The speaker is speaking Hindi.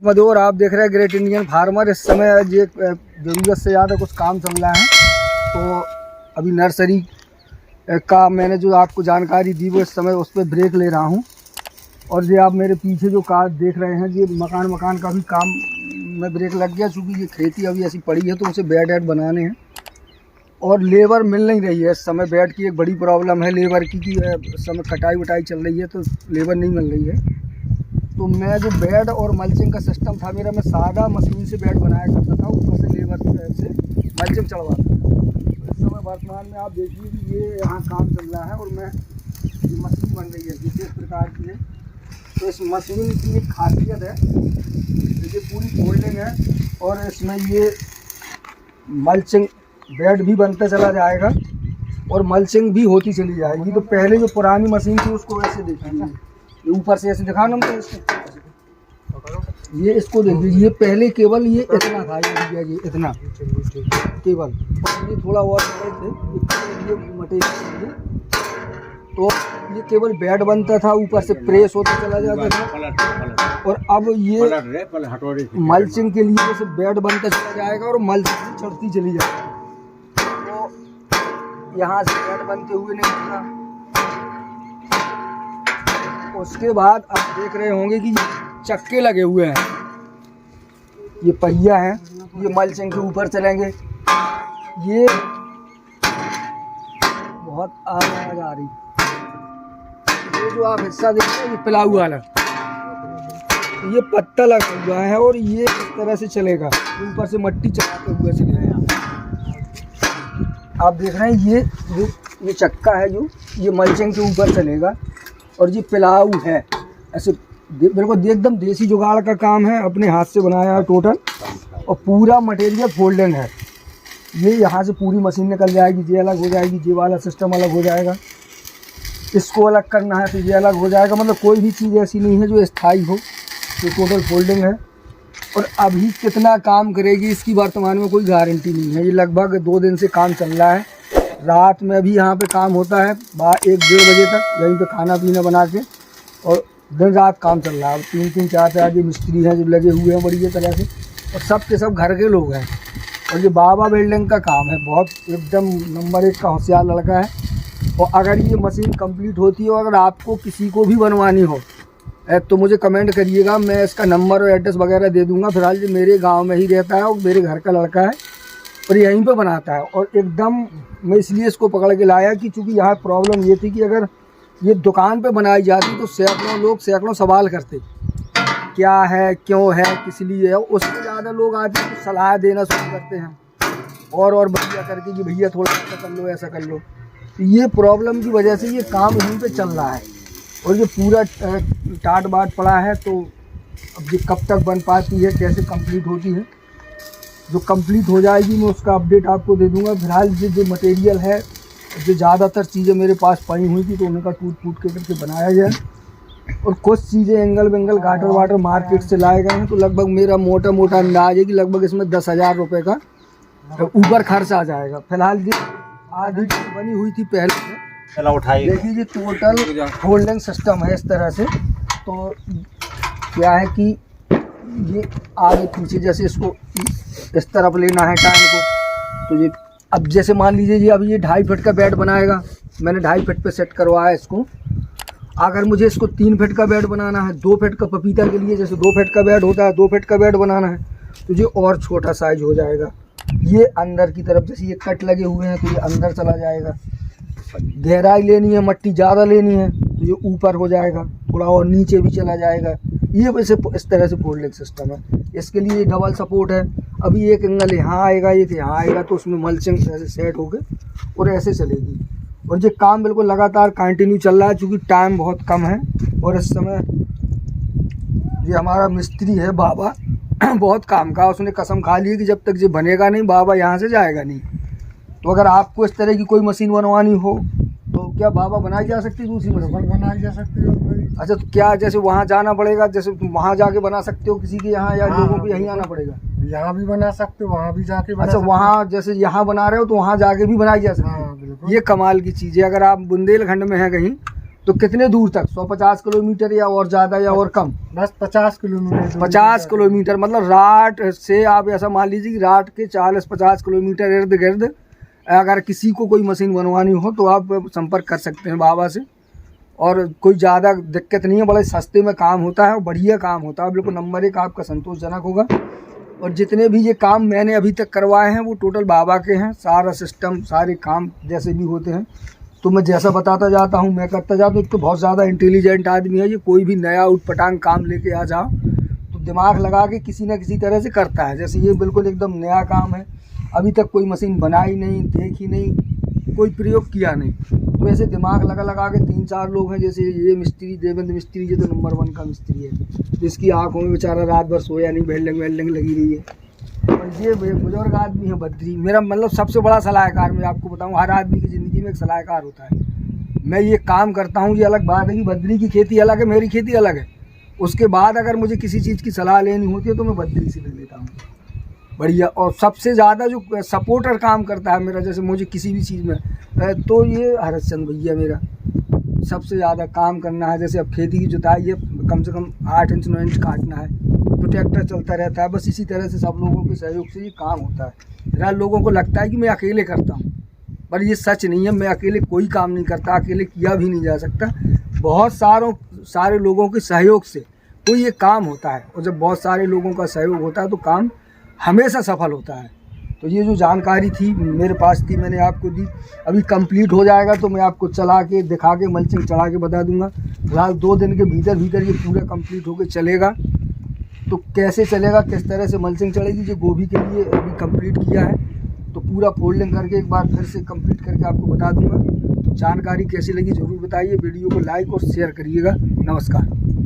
मधुर, आप देख रहे हैं ग्रेट इंडियन फार्मर। इस समय ये ज़रूरत से ज़्यादा कुछ काम चल रहा है, तो अभी नर्सरी का मैंने जो आपको जानकारी दी वो इस समय उस पर ब्रेक ले रहा हूँ। और ये आप मेरे पीछे जो कार देख रहे हैं, ये मकान का भी काम में ब्रेक लग गया, चूँकि ये खेती अभी ऐसी पड़ी है तो उसे बेड वेड बनाने हैं और लेबर मिल नहीं रही है। इस समय बेड की एक बड़ी प्रॉब्लम है लेबर की, इस समय कटाई वटाई चल रही है तो लेबर नहीं मिल रही है। तो मैं जो बेड और मल्चिंग का सिस्टम था मेरा, मैं सादा मशीन से बेड बनाया करता था, ऊपर से लेबर से मल्चिंग चढ़वाता था। तो इस समय वर्तमान में आप देखिए कि ये यहाँ काम चल रहा है और मैं ये मशीन बन रही है विशेष प्रकार की है। तो इस मशीन की एक खासियत है, ये पूरी फोल्डिंग है और इसमें ये मल्चिंग बेड भी बनता चला जाएगा और मल्चिंग भी होती चली जाएगी। तो पहले जो पुरानी मशीन थी उसको ऐसे देखिए, ऊपर से ऐसे दिखा ना, ये इसको देखिए, ये पहले केवल ये इतना था, ये इतना केवल, ये थोड़ा और थे ये मटेरियल, तो ये केवल बेड बनता था, ऊपर से प्रेस होता चला जाता था। और अब ये मल्चिंग के लिए जैसे बेड बनता चला जाएगा और मल्चिंग चढ़ती चली जाएगी। तो यहाँ से बेड बनते हुए नहीं दिखा। उसके बाद आप देख रहे होंगे कि चक्के लगे हुए हैं, ये पहिया है, ये मल्चिंग के ऊपर चलेंगे। ये बहुत आवाज आ रही, ये जो आप हिस्सा देख रहे हैं ये पिलाऊ वाला, ये पत्ता लगा हुआ है और ये इस तरह से चलेगा, ऊपर से मट्टी चलाते हुए चलेगा। आप देख रहे हैं ये चक्का है जो ये मल्चिंग के ऊपर चलेगा और ये पिलाऊ है। ऐसे बिल्कुल एकदम देसी जुगाड़ का काम है, अपने हाथ से बनाया है टोटल, और पूरा मटेरियल फोल्डिंग है। ये यहाँ से पूरी मशीन निकल जाएगी, ये अलग हो जाएगी, ये वाला सिस्टम अलग हो जाएगा, इसको अलग करना है तो ये अलग हो जाएगा। मतलब कोई भी चीज़ ऐसी नहीं है जो स्थायी हो, तो टोटल फोल्डिंग है। और अभी कितना काम करेगी इसकी वर्तमान में कोई गारंटी नहीं है। ये लगभग 2 दिन से काम चल रहा है, रात में भी यहाँ पे काम होता है 1-1-1:30 बजे तक, यहीं पे खाना पीना बना के, और दिन रात काम चल रहा है। 3-3, 4-4 ये मिस्त्री हैं जो लगे हुए हैं बढ़िया तरह से, और सब के सब घर के लोग हैं। और ये बाबा बिल्डिंग का काम है, बहुत एकदम नंबर 1 का होशियार लड़का है। और अगर ये मशीन कंप्लीट होती है और अगर आपको किसी को भी बनवानी हो तो मुझे कमेंट करिएगा, मैं इसका नंबर और एड्रेस वगैरह दे दूँगा। फिलहाल ये मेरे गाँव में ही रहता है और मेरे घर का लड़का है और यहीं पे बनाता है। और एकदम मैं इसलिए इसको पकड़ के लाया कि चूँकि यहाँ प्रॉब्लम ये थी कि अगर ये दुकान पे बनाई जाती तो सैकड़ों सवाल करते, क्या है, क्यों है, किस लिए है। उससे ज़्यादा लोग आते हैं तो सलाह देना शुरू करते हैं और बढ़िया करके कि भैया थोड़ा ऐसा कर लो, ऐसा कर लो। तो ये प्रॉब्लम की वजह से ये काम यहीं पे चल रहा है और ये पूरा टाट बाट पड़ा है। तो अब ये कब तक बन पाती है, कैसे कंप्लीट होती है, जो कंप्लीट हो जाएगी मैं उसका अपडेट आपको दे दूंगा। फिलहाल जो मटेरियल है, जो ज़्यादातर चीज़ें मेरे पास पड़ी हुई थी तो उनका टूट के करके बनाया गया, और कुछ चीज़ें एंगल वेंगल गाटर वाटर मार्केट से लाए गए हैं। तो लगभग मेरा मोटा अंदाज है कि लगभग इसमें 10,000 रुपये का ऊपर खर्च आ जाएगा। फिलहाल ये आधी बनी हुई थी पहले से, देखिए ये टोटल होल्डिंग सिस्टम है इस तरह से। तो क्या है कि ये आगे पीछे जैसे इसको इस तरफ लेना है टाइम को, तो ये अब जैसे मान लीजिए जी अभी ये 2.5 फीट का बेड बनाएगा, मैंने 2.5 फीट पे सेट करवाया इसको। अगर मुझे इसको 3 फीट का बेड बनाना है, 2 फीट का पपीता के लिए जैसे 2 फीट का बेड होता है, 2 फीट का बेड बनाना है तो ये और छोटा साइज हो जाएगा। ये अंदर की तरफ जैसे ये कट लगे हुए हैं तो ये अंदर चला जाएगा। गहराई लेनी है, मट्टी ज़्यादा लेनी है तो ये ऊपर हो जाएगा, थोड़ा और नीचे भी चला जाएगा। ये वैसे इस तरह से फोल्डिंग सिस्टम है। इसके लिए डबल सपोर्ट है। अभी एक एंगल यहाँ आएगा, एक यहाँ आएगा, तो उसमें मल्चिंग ऐसे सेट हो गए और ऐसे चलेगी। और ये काम बिल्कुल लगातार कंटिन्यू चल रहा है, चूँकि टाइम बहुत कम है। और इस समय ये हमारा मिस्त्री है बाबा, बहुत काम का, उसने कसम खा ली कि जब तक ये बनेगा नहीं बाबा यहाँ से जाएगा नहीं। तो अगर आपको इस तरह की कोई मशीन बनवानी हो तो क्या बाबा बनाई जा सकती है? दूसरी मशीन बनाई जा सकती है। अच्छा, तो क्या जैसे वहाँ जाना पड़ेगा, जैसे वहाँ जाके बना सकते हो किसी के यहाँ, या लोगों को यहीं आना पड़ेगा? यहाँ भी बना सकते हो, वहाँ भी जाके बना। अच्छा, वहाँ जैसे यहाँ बना रहे हो तो वहाँ जाके भी बनाई जा सकती है। ये कमाल की चीज़ है। अगर आप बुंदेलखंड में हैं कहीं तो कितने दूर तक, 150 किलोमीटर या और ज़्यादा या और कम? बस 50 किलोमीटर। 50 किलोमीटर मतलब राट से आप ऐसा मान लीजिए कि राट के 40-50 किलोमीटर इर्द गिर्द अगर किसी को कोई मशीन बनवानी हो तो आप संपर्क कर सकते हैं बाबा से। और कोई ज़्यादा दिक्कत नहीं है, बड़े सस्ते में काम होता है और बढ़िया काम होता है। बिल्कुल नंबर 1 आपका संतोषजनक होगा। और जितने भी ये काम मैंने अभी तक करवाए हैं वो टोटल बाबा के हैं। सारा सिस्टम, सारे काम जैसे भी होते हैं तो मैं जैसा बताता जाता हूँ, मैं करता जाता हूँ। एक तो बहुत ज़्यादा इंटेलिजेंट आदमी है ये, कोई भी नया उटपटांग काम लेके आ जाओ तो दिमाग लगा के किसी न किसी तरह से करता है। जैसे ये बिल्कुल एकदम नया काम है, अभी तक कोई मशीन बनाई नहीं, देखी नहीं, कोई प्रयोग किया नहीं, तो ऐसे दिमाग लगा के 3-4 लोग हैं। जैसे ये मिस्त्री, देवेंद्र मिस्त्री, ये तो नंबर 1 का मिस्त्री है, जिसकी आँखों में बेचारा रात भर सोया नहीं, वेल्डिंग लगी रही है। और ये बुजुर्ग आदमी है बद्री, मेरा मतलब सबसे बड़ा सलाहकार। मैं आपको बताऊं, हर आदमी की ज़िंदगी में एक सलाहकार होता है। मैं ये काम करता हूँ, ये अलग बात है कि बद्री की खेती अलग है, मेरी खेती अलग है। उसके बाद अगर मुझे किसी चीज़ की सलाह लेनी होती है तो मैं बद्री से ले लेता हूँ बढ़िया। और सबसे ज़्यादा जो सपोर्टर काम करता है मेरा, जैसे मुझे किसी भी चीज़ में, तो ये हरचंद भैया मेरा सबसे ज़्यादा काम करना है। जैसे अब खेती की जुताई है, कम से कम 8 इंच 9 इंच काटना है तो ट्रैक्टर चलता रहता है। बस इसी तरह से सब लोगों के सहयोग से ये काम होता है। यार लोगों को लगता है कि मैं अकेले करता हूँ, पर ये सच नहीं है। मैं अकेले कोई काम नहीं करता, अकेले किया भी नहीं जा सकता। बहुत सारे लोगों के सहयोग से कोई ये काम होता है, और जब बहुत सारे लोगों का सहयोग होता है तो काम हमेशा सफल होता है। तो ये जो जानकारी थी मेरे पास थी, मैंने आपको दी। अभी कंप्लीट हो जाएगा तो मैं आपको चला के दिखा के मल्चिंग चढ़ा के बता दूंगा। फिलहाल 2 दिन के भीतर ये पूरा कंप्लीट होकर चलेगा। तो कैसे चलेगा, किस तरह से मल्चिंग चढ़ेगी, जो गोभी के लिए अभी कंप्लीट किया है तो पूरा फोल्डिंग करके एक बार फिर से कंप्लीट करके आपको बता दूंगा। तो जानकारी कैसी लगी ज़रूर बताइए, वीडियो को लाइक और शेयर करिएगा। नमस्कार।